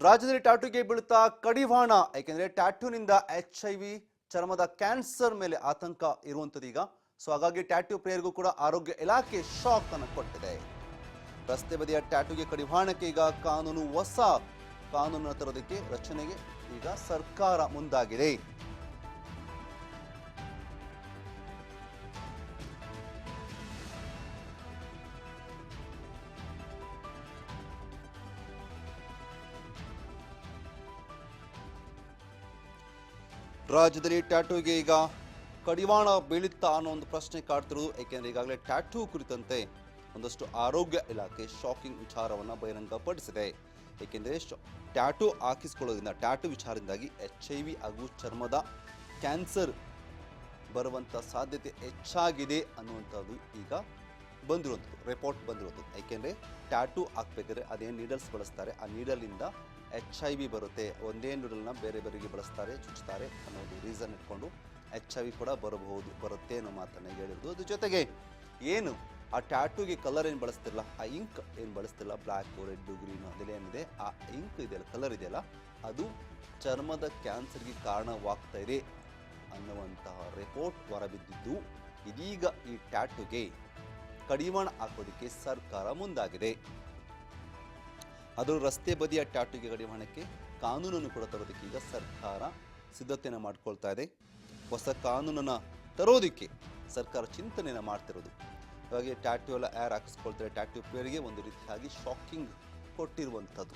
ರಾಜ್ಯದಲ್ಲಿ ಟ್ಯಾಟೂಗೆ ಬೀಳುತ್ತಾ ಕಡಿವಾಣ. ಯಾಕೆಂದ್ರೆ ಟ್ಯಾಟೂನಿಂದ HIV ಚರ್ಮದ ಕ್ಯಾನ್ಸರ್ ಮೇಲೆ ಆತಂಕ ಇರುವಂತದೀಗ. ಸೊ ಹಾಗಾಗಿ ಟ್ಯಾಟೂ ಪ್ರಿಯರಿಗೂ ಕೂಡ ಆರೋಗ್ಯ ಇಲಾಖೆ ಶಾಕ್ ಅನ್ನು ಕೊಟ್ಟಿದೆ. ರಸ್ತೆ ಬದಿಯ ಟ್ಯಾಟೂಗೆ ಕಡಿವಾಣಕ್ಕೆ ಈಗ ಹೊಸ ಕಾನೂನು ತರೋದಕ್ಕೆ ರಚನೆಗೆ ಈಗ ಸರ್ಕಾರ ಮುಂದಾಗಿದೆ. ರಾಜ್ಯದಲ್ಲಿ ಟ್ಯಾಟೂಗೆ ಈಗ ಕಡಿವಾಣ ಬೀಳುತ್ತಾ ಅನ್ನೋ ಒಂದು ಪ್ರಶ್ನೆ ಕಾಡ್ತಿರೋದು. ಏಕೆಂದರೆ ಈಗಾಗಲೇ ಟ್ಯಾಟೂ ಕುರಿತಂತೆ ಒಂದಷ್ಟು ಆರೋಗ್ಯ ಇಲಾಖೆ ಶಾಕಿಂಗ್ ವಿಚಾರವನ್ನು ಬಹಿರಂಗಪಡಿಸಿದೆ. ಏಕೆಂದರೆ ಟ್ಯಾಟೂ ಹಾಕಿಸಿಕೊಳ್ಳೋದ್ರಿಂದ ಟ್ಯಾಟೂ ವಿಚಾರದಿಂದಾಗಿ HIV ಹಾಗೂ ಚರ್ಮದ ಕ್ಯಾನ್ಸರ್ ಬರುವಂಥ ಸಾಧ್ಯತೆ ಹೆಚ್ಚಾಗಿದೆ ಅನ್ನುವಂಥದ್ದು ಈಗ ಬಂದಿರುವಂಥದ್ದು, ರಿಪೋರ್ಟ್ ಬಂದಿರುವಂಥದ್ದು. ಏಕೆಂದರೆ ಟ್ಯಾಟೂ ಹಾಕ್ಬೇಕಾದ್ರೆ ಅದೇನು ನೀಡಲ್ಸ್ ಬಳಸ್ತಾರೆ, ಆ ನೀಡಲಿಂದ HIV ಬರುತ್ತೆ. ಒಂದೇ ನೀಡಲ್ನ ಬೇರೆ ಬೇರೆಗೆ ಬಳಸ್ತಾರೆ, ಚುಚ್ಚುತ್ತಾರೆ ಅನ್ನೋದು ರೀಸನ್ ಇಟ್ಕೊಂಡು HIV ಕೂಡ ಬರುತ್ತೆ ಅನ್ನೋ ಮಾತನ್ನು ಹೇಳಿರೋದು. ಅದ್ರ ಜೊತೆಗೆ ಏನು ಆ ಟ್ಯಾಟೂಗೆ ಕಲರ್ ಏನು ಬಳಸ್ತಿರಲ್ಲ, ಆ ಇಂಕ್ ಏನು ಬಳಸ್ತಿಲ್ಲ, ಬ್ಲ್ಯಾಕು, ರೆಡ್ಡು, ಗ್ರೀನು ಅದೆಲ್ಲ ಏನಿದೆ, ಆ ಇಂಕ್ ಇದೆಯಲ್ಲ, ಕಲರ್ ಇದೆಯಲ್ಲ, ಅದು ಚರ್ಮದ ಕ್ಯಾನ್ಸರ್ಗೆ ಕಾರಣವಾಗ್ತಾ ಇದೆ ಅನ್ನುವಂತಹ ರಿಪೋರ್ಟ್ ಹೊರಬಿದ್ದಿದ್ದು, ಇದೀಗ ಈ ಟ್ಯಾಟೂಗೆ ಕಡಿವಾಣ ಹಾಕೋದಕ್ಕೆ ಸರ್ಕಾರ ಮುಂದಾಗಿದೆ. ಅದು ರಸ್ತೆ ಬದಿಯ ಟ್ಯಾಟೂಗೆ ಕಡಿವಾಣಕ್ಕೆ ಕಾನೂನನ್ನು ಕೂಡ ತರೋದಕ್ಕೆ ಈಗ ಸರ್ಕಾರ ಸಿದ್ಧತೆಯನ್ನು ಮಾಡ್ಕೊಳ್ತಾ ಇದೆ. ಹೊಸ ಕಾನೂನನ್ನು ತರೋದಕ್ಕೆ ಸರ್ಕಾರ ಚಿಂತನೆಯನ್ನು ಮಾಡ್ತಿರೋದು. ಹಾಗಾಗಿ ಟ್ಯಾಟೂ ಎಲ್ಲ ಯಾರು ಹಾಕಿಸ್ಕೊಳ್ತಾರೆ, ಟ್ಯಾಟೂ ಪ್ಲೇಯರ್ಗೆ ಒಂದು ರೀತಿಯಾಗಿ ಶಾಕಿಂಗ್ ಕೊಟ್ಟಿರುವಂಥದ್ದು.